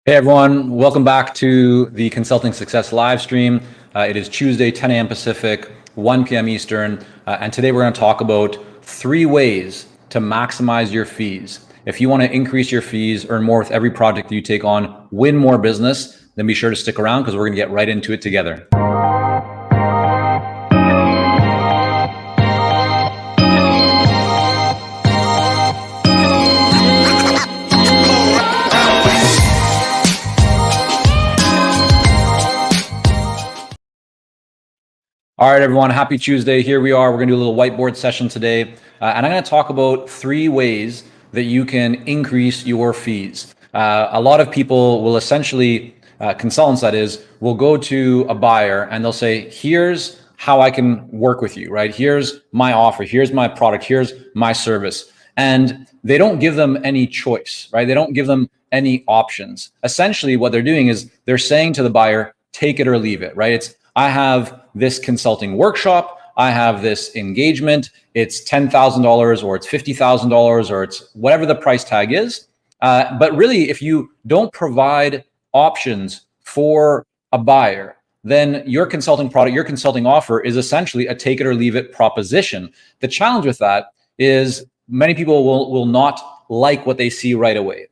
Hey everyone, welcome back to the Consulting Success Livestream. It is Tuesday, 10 a.m. Pacific, 1 p.m. Eastern, and today we're going to talk about 3 ways to maximize your fees. If you want to increase your fees, earn more with every project that you take on, win more business, then be sure to stick around because we're going to get right into it together. All right, everyone, happy Tuesday. Here we are. We're going to do a little whiteboard session today. And I'm going to talk about 3 ways that you can increase your fees. A lot of people will essentially, consultants that is, will go to a buyer and they'll say, here's how I can work with you, right? Here's my offer. Here's my product. Here's my service. And they don't give them any choice, right? They don't give them any options. Essentially, what they're doing is they're saying to the buyer, take it or leave it, right? I have this consulting workshop, I have this engagement, it's $10,000 or it's $50,000 or it's whatever the price tag is. But really, if you don't provide options for a buyer, then your consulting product, your consulting offer is essentially a take it or leave it proposition. The challenge with that is many people will not like what they see right away.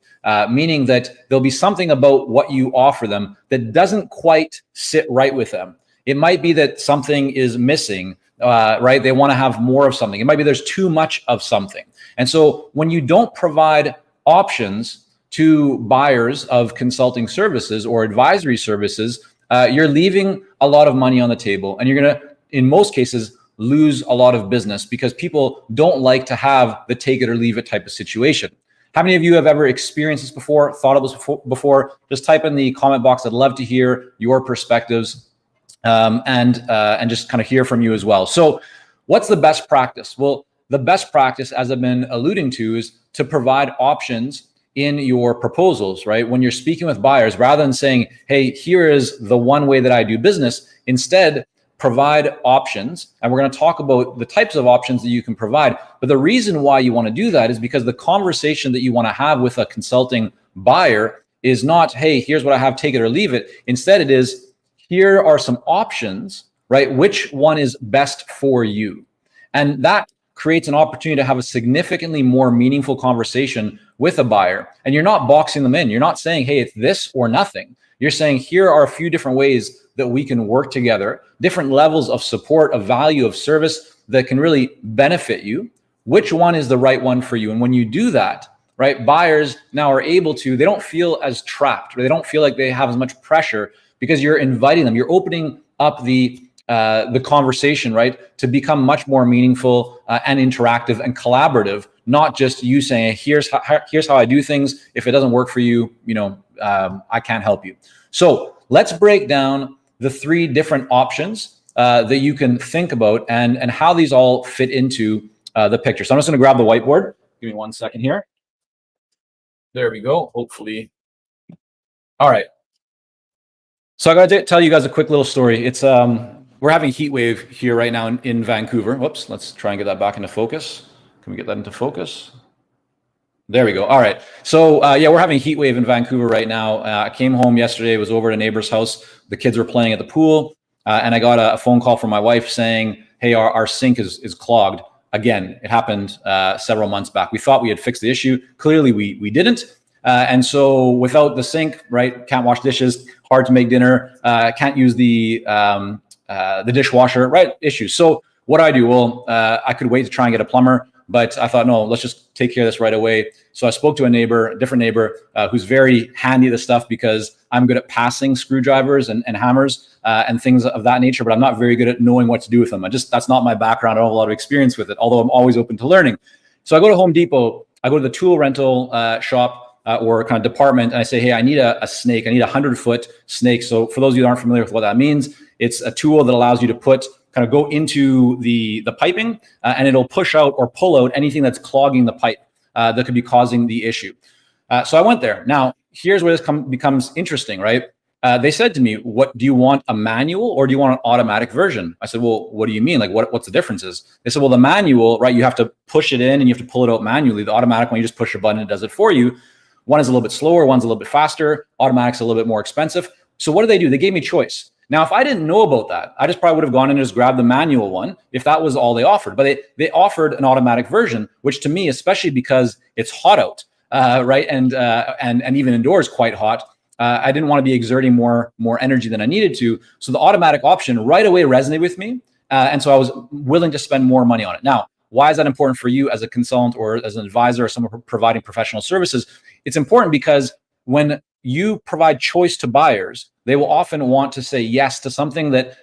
Meaning that there'll be something about what you offer them that doesn't quite sit right with them. It might be that something is missing, right? They want to have more of something. It might be there's too much of something. And so when you don't provide options to buyers of consulting services or advisory services, you're leaving a lot of money on the table, and you're going to, in most cases, lose a lot of business because people don't like to have the take it or leave it type of situation. How many of you have ever experienced this before, thought of this before? Just type in the comment box. I'd love to hear your perspectives. And just kind of hear from you as well. So what's the best practice? Well, the best practice, as I've been alluding to, is to provide options in your proposals, right? When you're speaking with buyers, rather than saying, hey, here is the one way that I do business, instead provide options. And we're going to talk about the types of options that you can provide. But the reason why you want to do that is because the conversation that you want to have with a consulting buyer is not, hey, here's what I have, take it or leave it. Instead, it is, here are some options, right? Which one is best for you? And that creates an opportunity to have a significantly more meaningful conversation with a buyer. And you're not boxing them in. You're not saying, hey, it's this or nothing. You're saying, here are a few different ways that we can work together, different levels of support, of value, of service that can really benefit you. Which one is the right one for you? And when you do that, right, buyers now are able to, they don't feel as trapped, or they don't feel like they have as much pressure because you're inviting them, you're opening up the conversation, right, to become much more meaningful and interactive and collaborative, not just you saying, here's how I do things. If it doesn't work for you, I can't help you. So let's break down the 3 different options that you can think about and how these all fit into the picture. So I'm just going to grab the whiteboard. Give me 1 second here. There we go. Hopefully. All right. So I got to tell you guys a quick little story. It's we're having a heat wave here right now in Vancouver. Whoops, let's try and get that back into focus. Can we get that into focus? There we go. All right. So yeah, we're having a heat wave in Vancouver right now. I came home yesterday, was over at a neighbor's house. The kids were playing at the pool, and I got a phone call from my wife saying, hey, our sink is clogged. Again, it happened several months back. We thought we had fixed the issue. Clearly, we didn't. And so without the sink, right, can't wash dishes, hard to make dinner, can't use the dishwasher, right, issues. So what do? Well, I could wait to try and get a plumber, but I thought, no, let's just take care of this right away. So I spoke to a different neighbor who's very handy at this stuff because I'm good at passing screwdrivers and hammers and things of that nature, but I'm not very good at knowing what to do with them. That's not my background. I don't have a lot of experience with it, although I'm always open to learning. So I go to Home Depot, I go to the tool rental shop, or kind of department, and I say, hey, I need a snake. I need a 100-foot snake. So for those of you that aren't familiar with what that means, it's a tool that allows you to go into the piping, and it'll push out or pull out anything that's clogging the pipe that could be causing the issue. So I went there. Now, here's where this becomes interesting, right? They said to me, what do you want, a manual or do you want an automatic version? I said, well, what do you mean? Like what's the differences? They said, well, the manual, right, you have to push it in and you have to pull it out manually. The automatic one, you just push a button, it does it for you. One is a little bit slower, one's a little bit faster, automatic's a little bit more expensive. So what do? They gave me choice. Now, if I didn't know about that, I just probably would have gone in and just grabbed the manual one if that was all they offered. But they offered an automatic version, which to me, especially because it's hot out, right, and even indoors quite hot, I didn't want to be exerting more energy than I needed to. So the automatic option right away resonated with me, and so I was willing to spend more money on it. Now, why is that important for you as a consultant or as an advisor or someone providing professional services? It's important because when you provide choice to buyers, they will often want to say yes to something that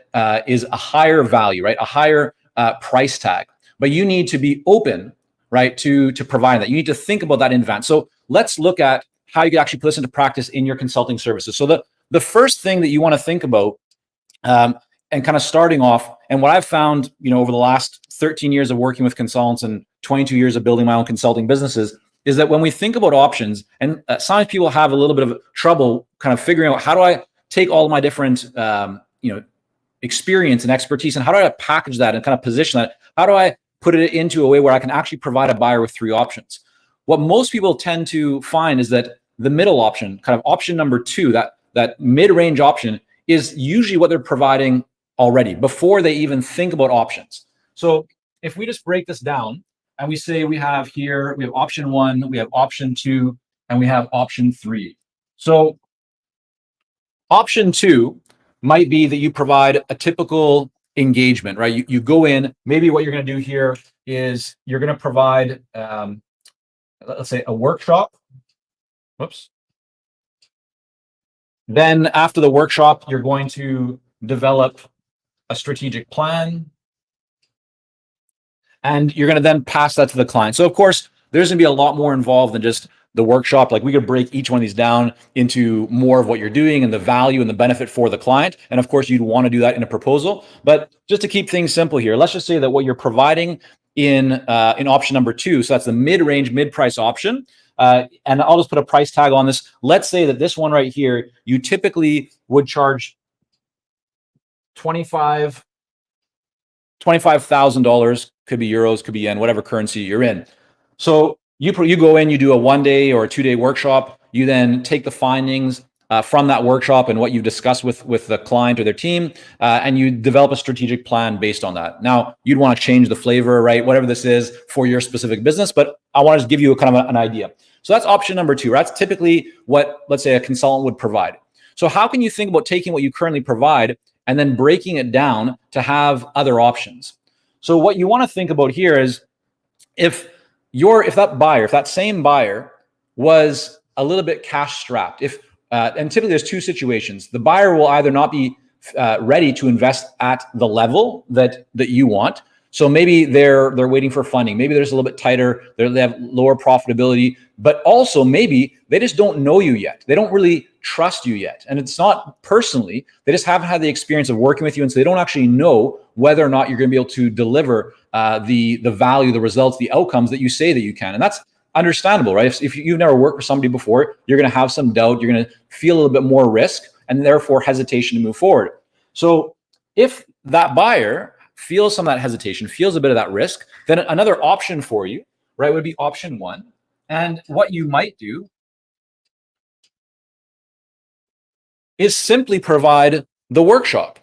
is a higher value, right? A higher price tag. But you need to be open, right, to provide that. You need to think about that in advance. So let's look at how you can actually put this into practice in your consulting services. So the first thing that you want to think about, and kind of starting off, and what I've found, over the last 13 years of working with consultants and 22 years of building my own consulting businesses, is that when we think about options, and sometimes people have a little bit of trouble kind of figuring out, how do I take all of my different experience and expertise, and how do I package that and kind of position that? How do I put it into a way where I can actually provide a buyer with 3 options? What most people tend to find is that the middle option, kind of option number 2, that mid-range option, is usually what they're providing already before they even think about options. So if we just break this down, and we say we have option 1, we have option 2, and we have option 3. So option 2 might be that you provide a typical engagement, right? You go in, maybe what you're going to do here is you're going to provide, let's say, a workshop. Whoops. Then after the workshop, you're going to develop a strategic plan, and you're going to then pass that to the client. So of course, there's going to be a lot more involved than just the workshop. Like, we could break each one of these down into more of what you're doing and the value and the benefit for the client. And of course, you'd want to do that in a proposal. But just to keep things simple here, let's just say that what you're providing in option number 2, so that's the mid-range, mid-price option. And I'll just put a price tag on this. Let's say that this one right here, you typically would charge $25,000, could be euros, could be yen, whatever currency you're in. So you go in, you do a 1-day or a 2-day workshop. You then take the findings from that workshop and what you've discussed with the client or their team, and you develop a strategic plan based on that. Now, you'd want to change the flavor, right? Whatever this is for your specific business, but I want to give you kind of an idea. So that's option number 2, right? That's typically what, let's say, a consultant would provide. So how can you think about taking what you currently provide and then breaking it down to have other options? So what you want to think about here is, if that same buyer was a little bit cash strapped, and typically there's 2 situations. The buyer will either not be ready to invest at the level that you want. So maybe they're waiting for funding. Maybe there's a little bit tighter. They have lower profitability, but also maybe they just don't know you yet. They don't really trust you yet. And it's not personally, they just haven't had the experience of working with you. And so they don't actually know whether or not you're going to be able to deliver the value, the results, the outcomes that you say that you can. And that's understandable, right? If you've never worked with somebody before, you're going to have some doubt. You're going to feel a little bit more risk and therefore hesitation to move forward. So if that buyer feels some of that hesitation, feels a bit of that risk, then another option for you, right, would be option 1. And what you might do is simply provide the workshop.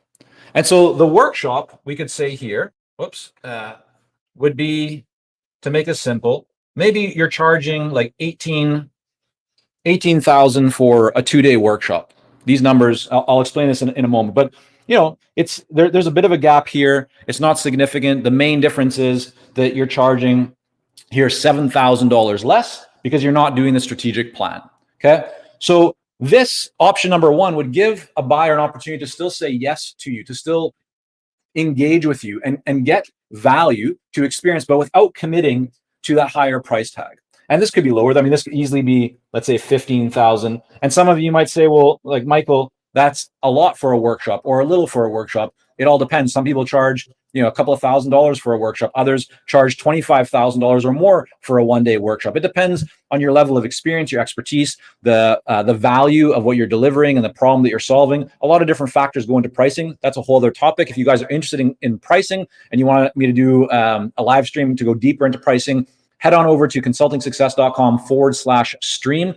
And so the workshop, we could say here, would be, to make this simple, maybe you're charging like 18,000 for a 2-day workshop. These numbers, I'll explain this in a moment, but there's a bit of a gap here. It's not significant. The main difference is that you're charging here $7,000 less because you're not doing the strategic plan. Okay. So this option number 1 would give a buyer an opportunity to still say yes to you, to still engage with you and get value to experience, but without committing to that higher price tag. And this could be lower. I mean, this could easily be, let's say, 15,000. And some of you might say, well, like, Michael, that's a lot for a workshop or a little for a workshop. It all depends. Some people charge, a couple of $1,000s for a workshop. Others charge $25,000 or more for a 1-day workshop. It depends on your level of experience, your expertise, the value of what you're delivering and the problem that you're solving. A lot of different factors go into pricing. That's a whole other topic. If you guys are interested in pricing and you want me to do a live stream to go deeper into pricing, head on over to consultingsuccess.com/stream, STREAM,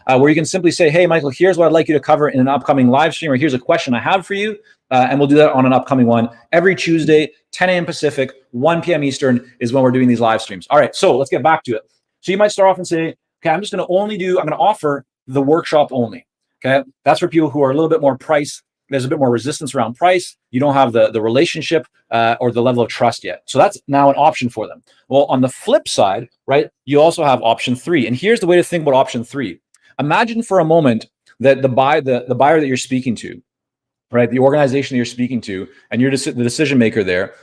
where you can simply say, hey, Michael, here's what I'd like you to cover in an upcoming live stream, or here's a question I have for you. And we'll do that on an upcoming one. Every Tuesday, 10 a.m. Pacific, 1 p.m. Eastern is when we're doing these live streams. All right, so let's get back to it. So you might start off and say, okay, I'm going to offer the workshop only. Okay, that's for people who are a little bit more price. There's a bit more resistance around price. You don't have the relationship or the level of trust yet. So that's now an option for them. Well, on the flip side, right, you also have option 3. And here's the way to think about option 3. Imagine for a moment that the buyer that you're speaking to, right, the organization that you're speaking to, and you're the decision maker there.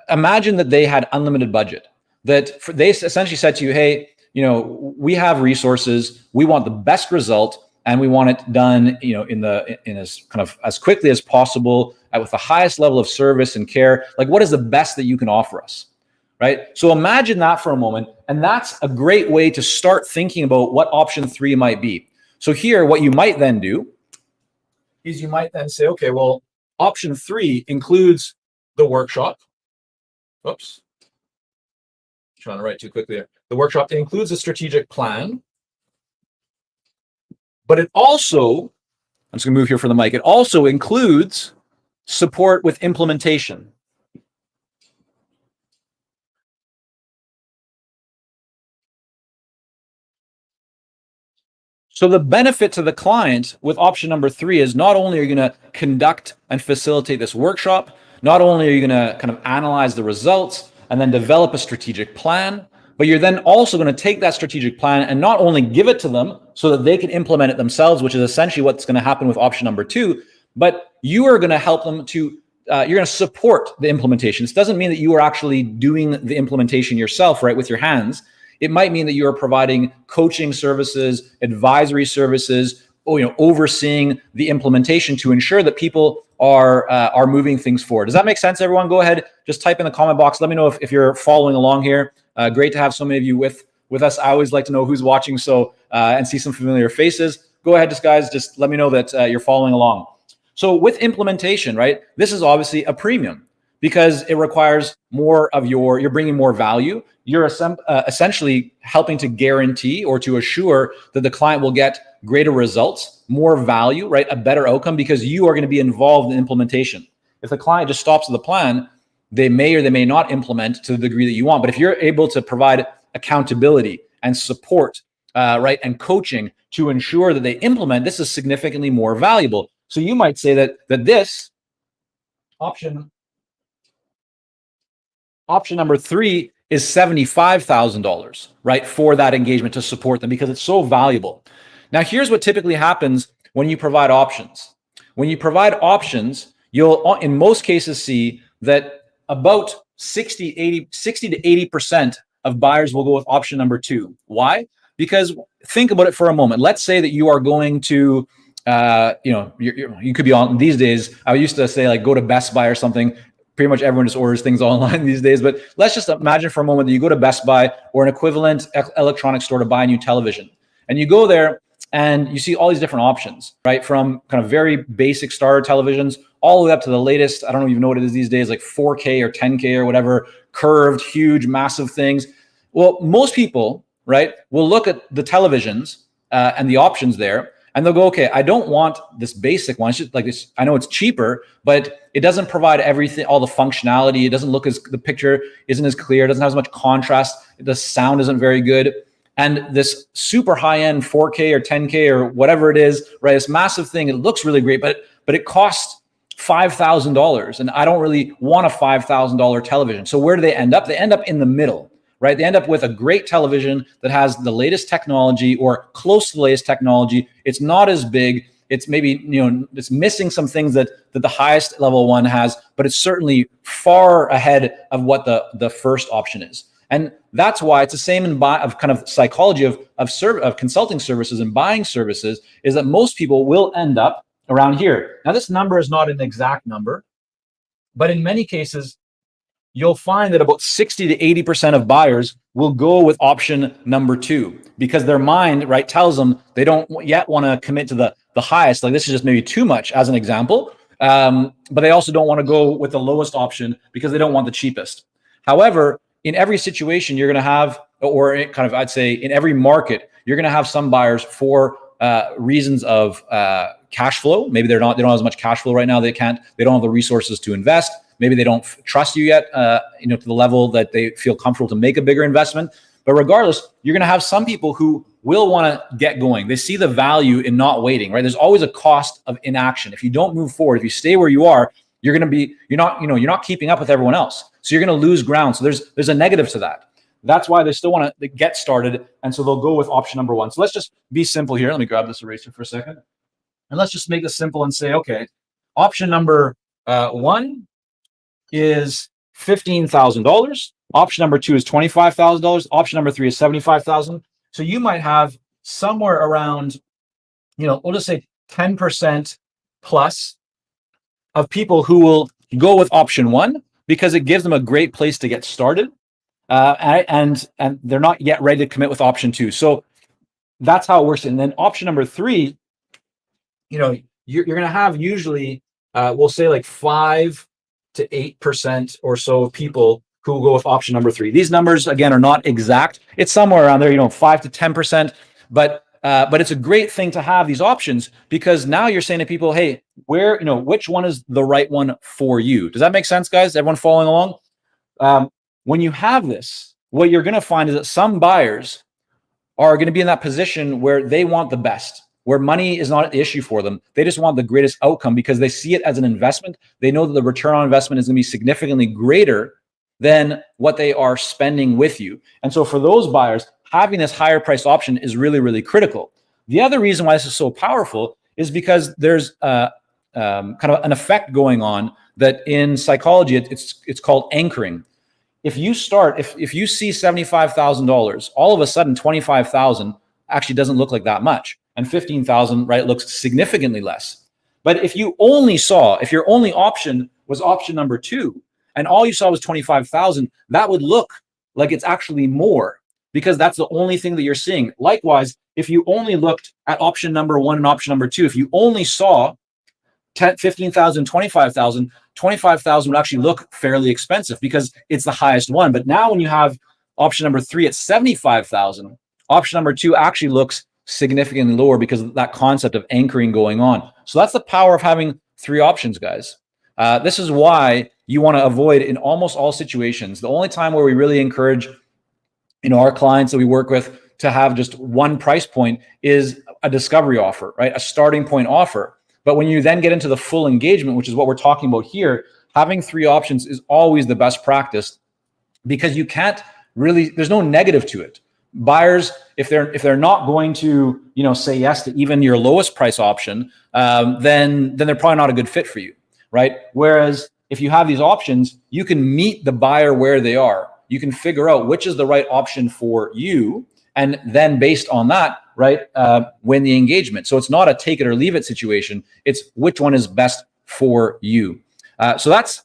Imagine that they had unlimited budget. They essentially said to you, hey, we have resources, we want the best result, and we want it done, in as kind of as quickly as possible, with the highest level of service and care. Like, what is the best that you can offer us, right? So imagine that for a moment, and that's a great way to start thinking about what option 3 might be. So here, what you might then do is you might then say, okay, well, option 3 includes the workshop. Oops. Trying to write too quickly there. The workshop includes a strategic plan, but it also, I'm just gonna move here for the mic, it also includes support with implementation. So the benefit to the client with option number 3 is not only are you going to conduct and facilitate this workshop, not only are you going to kind of analyze the results and then develop a strategic plan, but you're then also going to take that strategic plan and not only give it to them so that they can implement it themselves, which is essentially what's going to happen with option number 2, but you are going to help them to, you're going to support the implementation. This doesn't mean that you are actually doing the implementation yourself, right, with your hands. It might mean that you are providing coaching services, advisory services, overseeing the implementation to ensure that people are moving things forward. Does that make sense, everyone? Go ahead, just type in the comment box. Let me know if you're following along here. Great to have so many of you with us. I always like to know who's watching, so and see some familiar faces. Go ahead, just let me know that you're following along. So with implementation, right, this is obviously a premium because it requires more of you're bringing more value. You're essentially helping to guarantee or to assure that the client will get greater results, more value, right? A better outcome because you are going to be involved in implementation. If the client just stops at the plan, they may or they may not implement to the degree that you want. But if you're able to provide accountability and support, right, and coaching to ensure that they implement, this is significantly more valuable. So you might say that this option number 3 is $75,000, right, for that engagement to support them because it's so valuable. Now, here's what typically happens when you provide options. When you provide options, you'll, in most cases, see that about 60 to 80% of buyers will go with option number 2. Why? Because think about it for a moment. Let's say that you are going to, you could be on these days. I used to say, like, go to Best Buy or something. Pretty much everyone just orders things online these days. But let's just imagine for a moment that you go to Best Buy or an equivalent electronic store to buy a new television. And you go there and you see all these different options, right? From kind of very basic starter televisions all the way up to the latest, I don't even know what it is these days, like 4K or 10K or whatever, curved, huge, massive things. Well, most people, right, will look at the televisions and the options there, and they'll go, okay, I don't want this basic one. It's just like this. I know it's cheaper, but it doesn't provide everything, all the functionality. It doesn't look the picture isn't as clear. It doesn't have as much contrast. The sound isn't very good. And this super high-end 4K or 10K or whatever it is, right? This massive thing, it looks really great, but it costs $5,000. And I don't really want a $5,000 television. So where do they end up? They end up in the middle, right? They end up with a great television that has the latest technology or close to the latest technology. It's not as big. It's maybe, it's missing some things that the highest level one has, but it's certainly far ahead of what the first option is. And that's why it's the same in kind of psychology of consulting services and buying services, is that most people will end up around here. Now, this number is not an exact number, but in many cases, you'll find that about 60 to 80% of buyers will go with option number 2 because their mind, right, tells them they don't yet want to commit to the highest. Like, this is just maybe too much as an example. But they also don't want to go with the lowest option because they don't want the cheapest. However, in every situation, you're going to have, or kind of, I'd say in every market, you're going to have some buyers for reasons of cash flow. Maybe they don't have as much cash flow right now. They don't have the resources to invest. Maybe they don't trust you yet, to the level that they feel comfortable to make a bigger investment. But regardless, you're going to have some people who will want to get going. They see the value in not waiting, right? There's always a cost of inaction. If you don't move forward, if you stay where you are, you're not keeping up with everyone else. So you're going to lose ground. So there's a negative to that. That's why they still want to get started. And so they'll go with option number one. So let's just be simple here. Let me grab this eraser for a second. And let's just make this simple and say, okay, option number one is $15,000. Option number two is $25,000. Option number three is $75,000. So you might have somewhere around, we'll just say 10% plus of people who will go with option one because it gives them a great place to get started. And they're not yet ready to commit with option two. So that's how it works. And then option number three, you're going to have usually, we'll say like 5 to 8% or so of people who will go with option number three. These numbers, again, are not exact. It's somewhere around there, 5 to 10%. But it's a great thing to have these options because now you're saying to people, hey, which one is the right one for you? Does that make sense, guys? Everyone following along? When you have this, what you're going to find is that some buyers are going to be in that position where they want the best, where money is not an issue for them. They just want the greatest outcome because they see it as an investment. They know that the return on investment is going to be significantly greater than what they are spending with you. And so for those buyers, having this higher price option is really, really critical. The other reason why this is so powerful is because there's kind of an effect going on that in psychology, it's called anchoring. If you see $75,000, all of a sudden 25,000 actually doesn't look like that much. And 15,000, right, looks significantly less. But if your only option was option number two, and all you saw was 25,000, that would look like it's actually more because that's the only thing that you're seeing. Likewise, if you only looked at option number one and option number two, if you only saw 15,000, 25,000, 25,000 would actually look fairly expensive because it's the highest one. But now when you have option number three at 75,000, option number two actually looks significantly lower because of that concept of anchoring going on. So that's the power of having three options, guys. This is why you want to avoid in almost all situations. The only time where we really encourage, our clients that we work with to have just one price point is a discovery offer, right? A starting point offer. But when you then get into the full engagement, which is what we're talking about here, having three options is always the best practice because you can't really, there's no negative to it. Buyers, if they're not going to, say yes to even your lowest price option, then they're probably not a good fit for you, right? Whereas if you have these options, you can meet the buyer where they are. You can figure out which is the right option for you, and then based on that, right, win the engagement. So it's not a take it or leave it situation. It's which one is best for you. So that's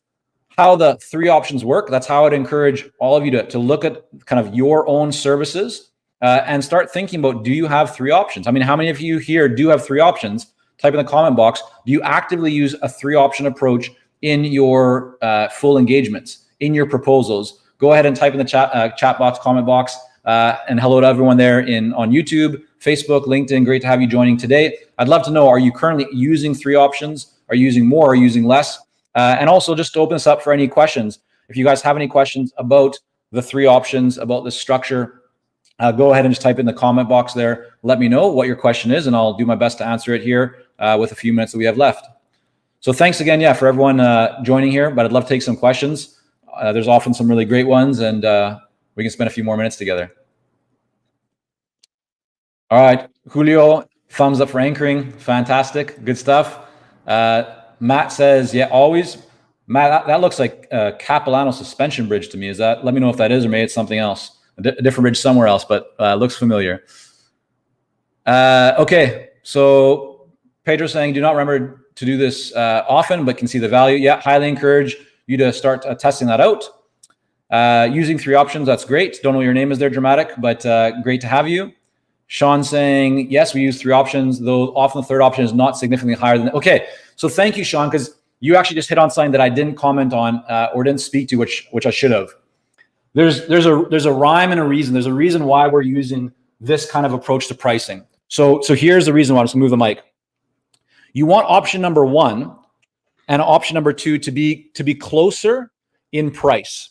how the three options work. That's how I'd encourage all of you to look at kind of your own services and start thinking about, do you have three options? I mean, how many of you here do have three options? Type in the comment box. Do you actively use a three option approach in your full engagements, in your proposals? Go ahead and type in the chat box, comment box. And hello to everyone there on YouTube, Facebook, LinkedIn. Great to have you joining today. I'd love to know, are you currently using three options? Are you using more? Are you using less? And also just to open this up for any questions. If you guys have any questions about the three options, about this structure, go ahead and just type in the comment box there. Let me know what your question is, and I'll do my best to answer it here with a few minutes that we have left. So thanks again, for everyone joining here, but I'd love to take some questions. There's often some really great ones, and we can spend a few more minutes together. All right, Julio, thumbs up for anchoring. Fantastic, good stuff. Matt says, yeah, always. Matt, that looks like a Capilano suspension bridge to me. Let me know if that is, or maybe it's something else, a different bridge somewhere else, but looks familiar. Okay, so Pedro's saying, do not remember to do this often, but can see the value. Yeah, highly encourage you to start testing that out. Using three options, that's great. Don't know what your name is there, Dramatic, but great to have you. Sean saying, yes, we use three options, though often the third option is not significantly higher than that. Okay, so thank you, Sean, because you actually just hit on something that I didn't comment on or didn't speak to, which I should have. there's a rhyme and a reason. There's a reason why we're using this kind of approach to pricing. So here's the reason why. I'm just move the mic. You want option number one and option number two to be closer in price.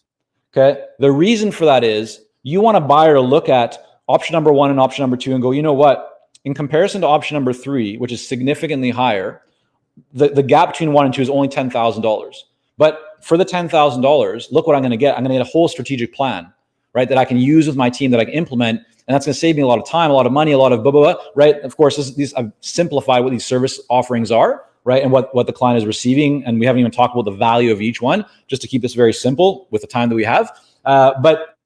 Okay. The reason for that is you want a buyer to look at option number one and option number two and go, you know what? In comparison to option number three, which is significantly higher, the gap between one and two is only $10,000. But for the $10,000, look what I'm going to get. I'm going to get a whole strategic plan, right? That I can use with my team, that I can implement. And that's going to save me a lot of time, a lot of money, a lot of blah, blah, blah, right? Of course, I've simplified what these service offerings are, right? And what the client is receiving. And we haven't even talked about the value of each one, just to keep this very simple with the time that we have. But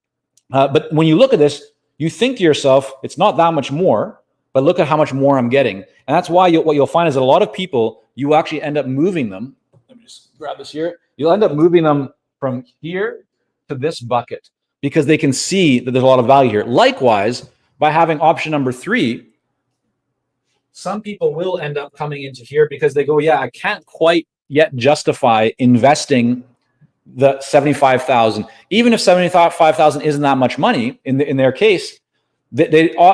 when you look at this, you think to yourself, it's not that much more, but look at how much more I'm getting. And that's why what you'll find is that a lot of people, you actually end up moving them. Let me just grab this here. You'll end up moving them from here to this bucket because they can see that there's a lot of value here. Likewise, by having option number three, some people will end up coming into here because they go, yeah, I can't quite yet justify investing the 75,000. Even if 75,000 isn't that much money in their case,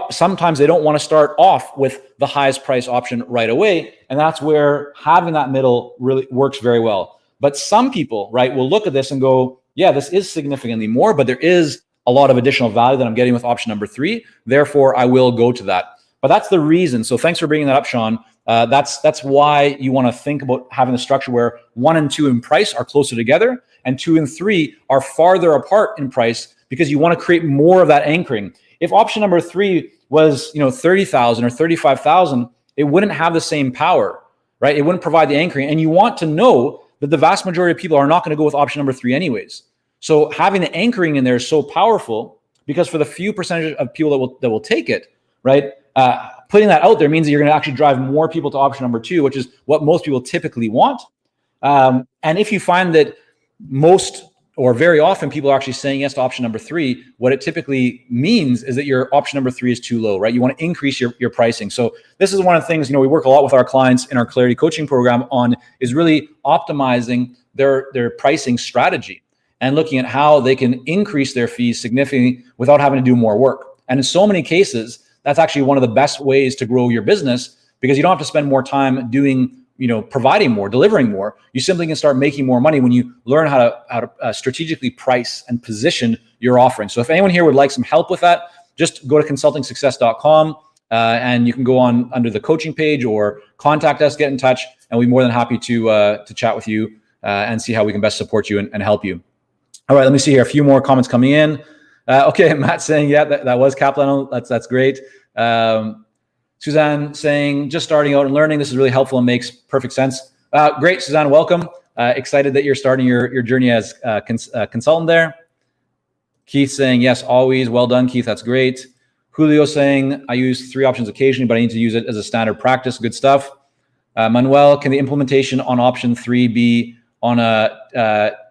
sometimes they don't want to start off with the highest price option right away. And that's where having that middle really works very well. But some people, right, will look at this and go, yeah, this is significantly more, but there is a lot of additional value that I'm getting with option number three. Therefore, I will go to that. But that's the reason. So thanks for bringing that up, Sean. That's why you want to think about having a structure where 1 and 2 in price are closer together and 2 and 3 are farther apart in price, because you want to create more of that anchoring. If option number 3 was, 30,000 or 35,000, it wouldn't have the same power, right? It wouldn't provide the anchoring. And you want to know that the vast majority of people are not going to go with option number 3 anyways. So having the anchoring in there is so powerful, because for the few percentage of people that will take it, right? Putting that out there means that you're going to actually drive more people to option number 2, which is what most people typically want. And if you find that most or very often people are actually saying yes to option number 3, what it typically means is that your option number 3 is too low, right? You want to increase your pricing. So this is one of the things, we work a lot with our clients in our Clarity coaching program on, is really optimizing their pricing strategy and looking at how they can increase their fees significantly without having to do more work. And in so many cases, that's actually one of the best ways to grow your business, because you don't have to spend more time doing, providing more, delivering more. You simply can start making more money when you learn how to strategically price and position your offering. So if anyone here would like some help with that, just go to consultingsuccess.com and you can go on under the coaching page or contact us, get in touch, and we'll be more than happy to chat with you and see how we can best support you and help you. All right, let me see here. A few more comments coming in. Okay, Matt saying, yeah, that was Kaplan. That's great. Suzanne saying, just starting out and learning. This is really helpful and makes perfect sense. Great, Suzanne, welcome. Excited that you're starting your journey as a consultant there. Keith saying, yes, always. Well done, Keith. That's great. Julio saying, I use 3 options occasionally, but I need to use it as a standard practice. Good stuff. Manuel, can the implementation on option 3 be on a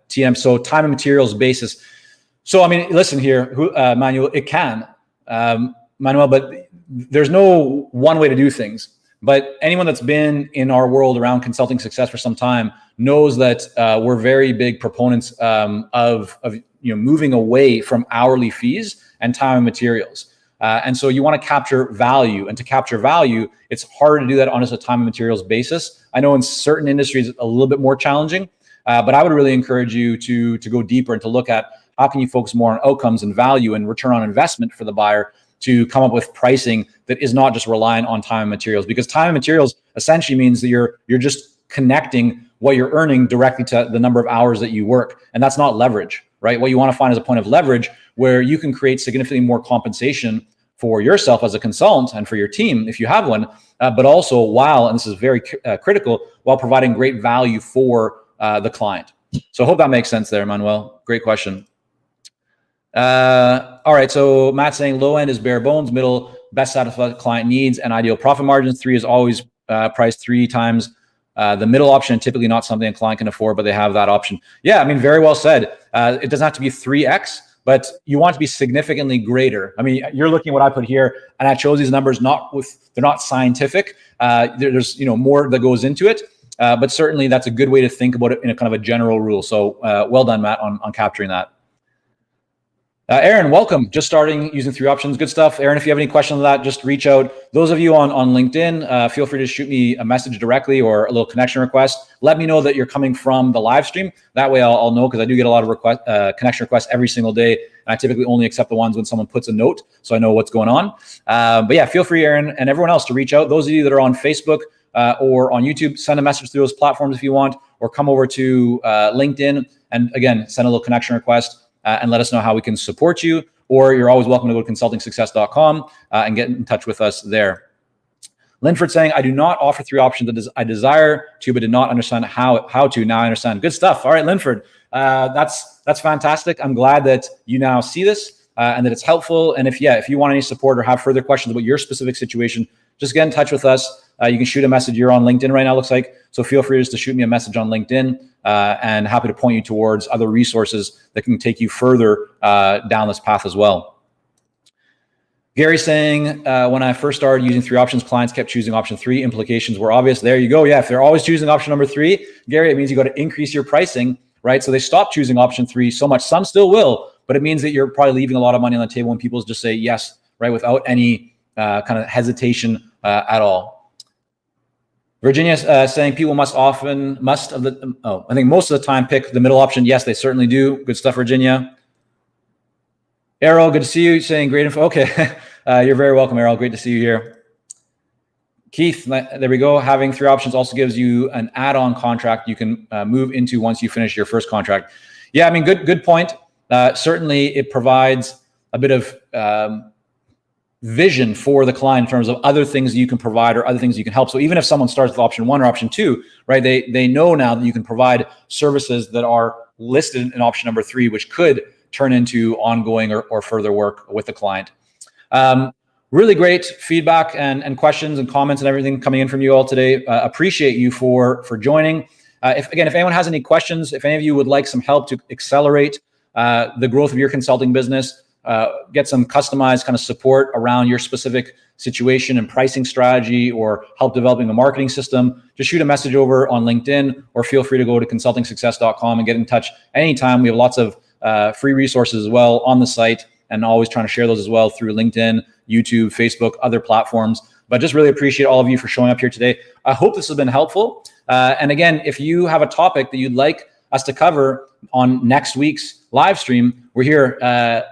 TM, so time and materials basis? So, listen here, Manuel, it can, Manuel, but there's no one way to do things. But anyone that's been in our world around consulting success for some time knows that we're very big proponents of moving away from hourly fees and time and materials. And so you want to capture value, and to capture value, it's hard to do that on just a time and materials basis. I know in certain industries it's a little bit more challenging, but I would really encourage you to go deeper and to look at how can you focus more on outcomes and value and return on investment for the buyer to come up with pricing that is not just reliant on time and materials. Because time and materials essentially means that you're just connecting what you're earning directly to the number of hours that you work. And that's not leverage, right? What you want to find is a point of leverage where you can create significantly more compensation for yourself as a consultant and for your team, if you have one, but also while, and this is very critical, while providing great value for the client. So I hope that makes sense there, Manuel. Great question. All right, so Matt's saying low end is bare bones, middle best satisfy client needs and ideal profit margins. 3 is always priced 3 times the middle option, typically not something a client can afford, but they have that option. Yeah, very well said. It doesn't have to be 3x, but you want to be significantly greater. You're looking at what I put here, and I chose these numbers they're not scientific. There's more that goes into it, but certainly that's a good way to think about it in a kind of a general rule. So well done, Matt, on capturing that. Aaron, welcome. Just starting using 3 options. Good stuff. Aaron, if you have any questions on that, just reach out. Those of you on LinkedIn, feel free to shoot me a message directly or a little connection request. Let me know that you're coming from the live stream. That way I'll know, because I do get a lot of connection requests every single day. And I typically only accept the ones when someone puts a note, so I know what's going on. But yeah, feel free, Aaron, and everyone else to reach out. Those of you that are on Facebook or on YouTube, send a message through those platforms if you want, or come over to LinkedIn and again, send a little connection request. And let us know how we can support you, or you're always welcome to go to consultingsuccess.com and get in touch with us there. Linford saying, I do not offer 3 options. I desire to, but did not understand how to. Now I understand. Good stuff. All right, Linford, that's fantastic. I'm glad that you now see this and that it's helpful. And if you want any support or have further questions about your specific situation, just get in touch with us. You can shoot a message. You're on LinkedIn right now, looks like. So feel free just to shoot me a message on LinkedIn, and happy to point you towards other resources that can take you further down this path as well. Gary saying, when I first started using 3 options, clients kept choosing option 3. Implications were obvious. There you go. Yeah, if they're always choosing option number 3, Gary, it means you got to increase your pricing, right? So they stopped choosing option 3 so much. Some still will, but it means that you're probably leaving a lot of money on the table when people just say yes, right, without any kind of hesitation at all. Virginia saying people I think most of the time pick the middle option. Yes, they certainly do. Good stuff, Virginia. Errol, good to see you. Saying great info. Okay, you're very welcome, Errol. Great to see you here. Keith, there we go. Having 3 options also gives you an add-on contract you can move into once you finish your first contract. Yeah, I mean, good point. Certainly, it provides a bit of vision for the client in terms of other things you can provide or other things you can help. So even if someone starts with option 1 or option 2, right, they know now that you can provide services that are listed in option number 3, which could turn into ongoing or further work with the client. Really great feedback and questions and comments and everything coming in from you all today. Appreciate you for joining. If anyone has any questions, if any of you would like some help to accelerate the growth of your consulting business, get some customized kind of support around your specific situation and pricing strategy, or help developing a marketing system, just shoot a message over on LinkedIn, or feel free to go to consultingsuccess.com and get in touch anytime. We have lots of free resources as well on the site, and always trying to share those as well through LinkedIn, YouTube, Facebook, other platforms. But just really appreciate all of you for showing up here today. I hope this has been helpful. And again, if you have a topic that you'd like us to cover on next week's live stream, we're here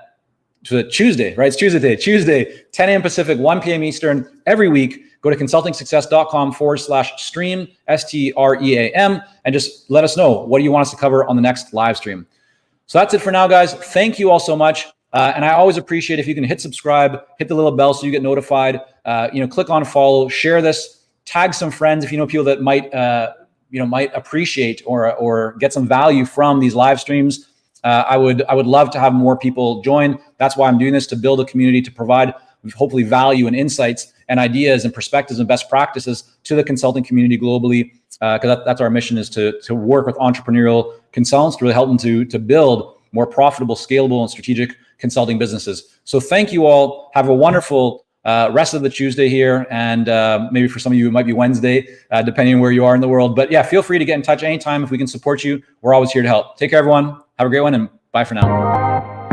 to Tuesday, right? It's Tuesday, 10 a.m. Pacific, 1 p.m. Eastern, every week. Go to consultingsuccess.com/stream, STREAM, and just let us know, what do you want us to cover on the next live stream? So that's it for now, guys. Thank you all so much. And I always appreciate if you can hit subscribe, hit the little bell so you get notified, click on follow, share this, tag some friends if you know people that might appreciate or get some value from these live streams. I would love to have more people join. That's why I'm doing this, to build a community, to provide hopefully value and insights and ideas and perspectives and best practices to the consulting community globally. Because that's our mission, is to work with entrepreneurial consultants to really help them to build more profitable, scalable, and strategic consulting businesses. So thank you all. Have a wonderful rest of the Tuesday here. And maybe for some of you, it might be Wednesday, depending on where you are in the world. But yeah, feel free to get in touch anytime. If we can support you, we're always here to help. Take care, everyone. Have a great one, and bye for now.